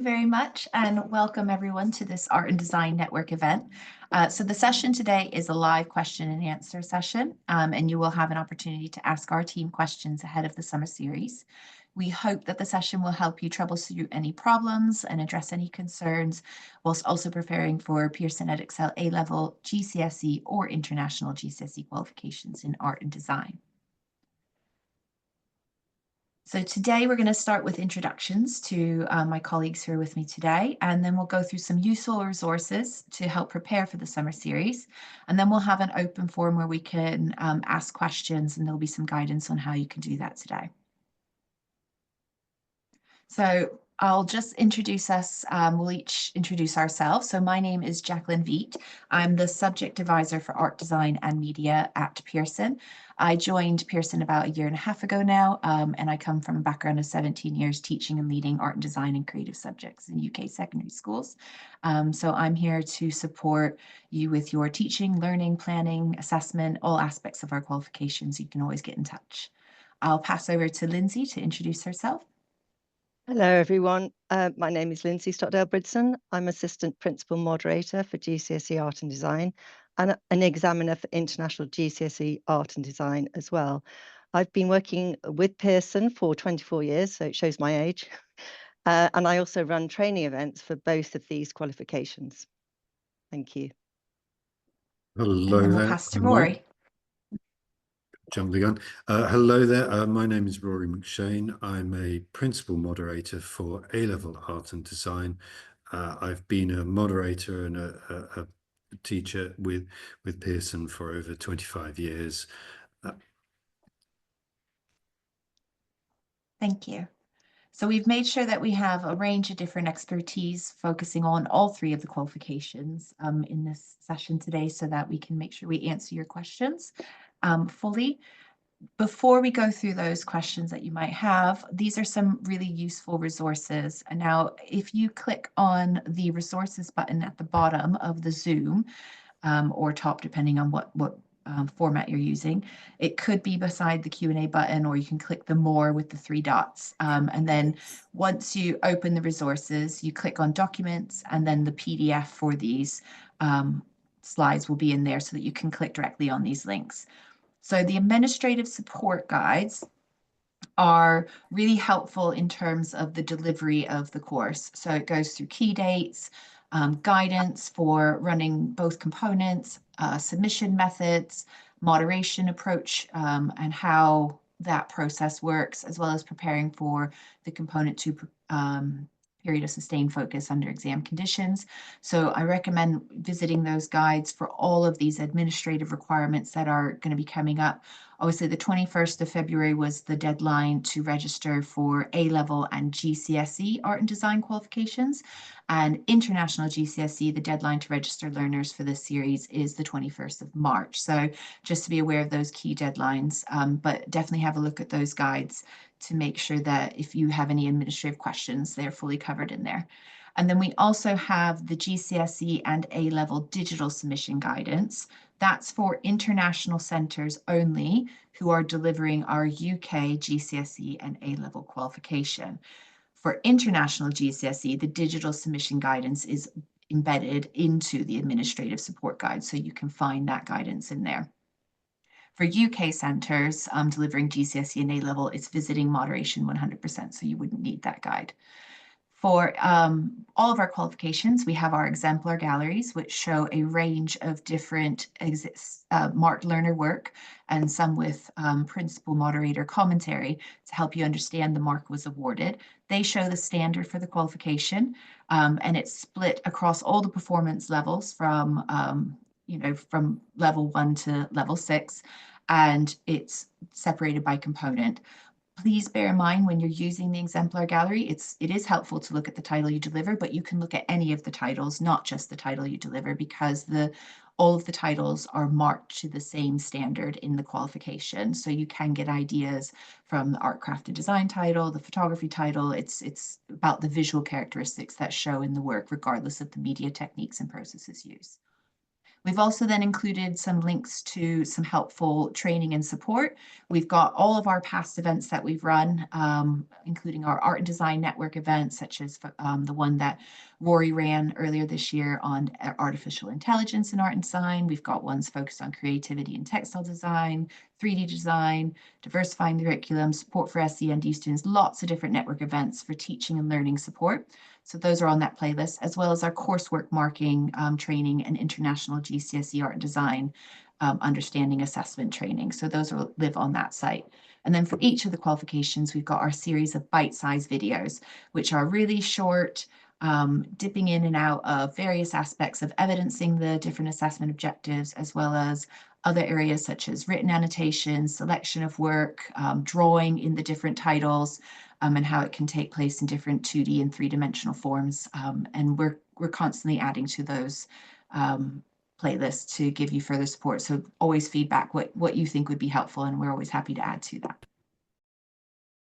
Very much, and welcome everyone to this Art and Design Network event. So the session today is a live question and answer session, and you will have an opportunity to ask our team questions ahead of the summer series. We hope that the session will help you troubleshoot any problems and address any concerns, whilst also preparing for Pearson Edexcel A-Level, GCSE, or International GCSE qualifications in Art and Design. So today we're going to start with introductions to my colleagues who are with me today, and then we'll go through some useful resources to help prepare for the summer series. And then we'll have an open forum where we can ask questions, and there'll be some guidance on how you can do that today. So I'll just introduce us. We'll each introduce ourselves. So my name is Jacqueline Veet. I'm the subject advisor for art design and media at Pearson. I joined Pearson about a year and a half ago now, and I come from a background of 17 years teaching and leading art and design and creative subjects in UK secondary schools. So I'm here to support you with your teaching, learning, planning, assessment, all aspects of our qualifications. You can always get in touch. I'll pass over to Lindsay to introduce herself. Hello, everyone. My name is Lindsay Stockdale-Bridson. I'm Assistant Principal Moderator for GCSE Art and Design and an examiner for International GCSE Art and Design as well. I've been working with Pearson for 24 years, so it shows my age. And I also run training events for both of these qualifications. Thank you. And Hello then we'll there. pass to Rory. Jump the gun. Hello there. My name is Rory McShane. I'm a principal moderator for A-Level Art and Design. I've been a moderator and a teacher with Pearson for over 25 years. Thank you. So we've made sure that we have a range of different expertise focusing on all three of the qualifications in this session today so that we can make sure we answer your questions fully. Before we go through those questions that you might have, these are some really useful resources. And now, if you click on the resources button at the bottom of the Zoom or top, depending on what format you're using, it could be beside the Q&A button, or you can click the more with the three dots. And then once you open the resources, you click on documents, and then the PDF for these slides will be in there so that you can click directly on these links. So the administrative support guides are really helpful in terms of the delivery of the course. So it goes through key dates, guidance for running both components, submission methods, moderation approach, and how that process works, as well as preparing for the component to period of sustained focus under exam conditions. So I recommend visiting those guides for all of these administrative requirements that are going to be coming up. Obviously, the 21st of February was the deadline to register for A-Level and GCSE Art and Design qualifications. And International GCSE, the deadline to register learners for this series is the 21st of March. So just to be aware of those key deadlines, but definitely have a look at those guides to make sure that if you have any administrative questions, they're fully covered in there. And then we also have the GCSE and A-Level digital submission guidance. That's for international centres only who are delivering our UK GCSE and A-Level qualification. For international GCSE, the digital submission guidance is embedded into the administrative support guide, so you can find that guidance in there. For UK centres delivering GCSE and A-Level, it's visiting moderation 100%, so you wouldn't need that guide. For all of our qualifications, we have our exemplar galleries, which show a range of different marked learner work, and some with principal moderator commentary to help you understand the mark was awarded. They show the standard for the qualification, and it's split across all the performance levels from from level 1 to level 6, and it's separated by component. Please bear in mind when you're using the exemplar gallery, it is helpful to look at the title you deliver, but you can look at any of the titles, not just the title you deliver, because all of the titles are marked to the same standard in the qualification. So you can get ideas from the art, craft, and design title, the photography title. It's about the visual characteristics that show in the work, regardless of the media techniques and processes used. We've also then included some links to some helpful training and support. We've got all of our past events that we've run, including our art and design network events, such as the one that Rory ran earlier this year on artificial intelligence in art and design. We've got ones focused on creativity and textile design, 3D design, diversifying the curriculum, support for SEND students, lots of different network events for teaching and learning support. So those are on that playlist, as well as our coursework marking training and international GCSE art and design understanding assessment training. So those live on that site. And then for each of the qualifications, we've got our series of bite-sized videos, which are really short, dipping in and out of various aspects of evidencing the different assessment objectives, as well as other areas such as written annotation, selection of work, drawing in the different titles, and how it can take place in different 2D and three-dimensional forms. And we're constantly adding to those playlists to give you further support. So always feedback what you think would be helpful, and we're always happy to add to that.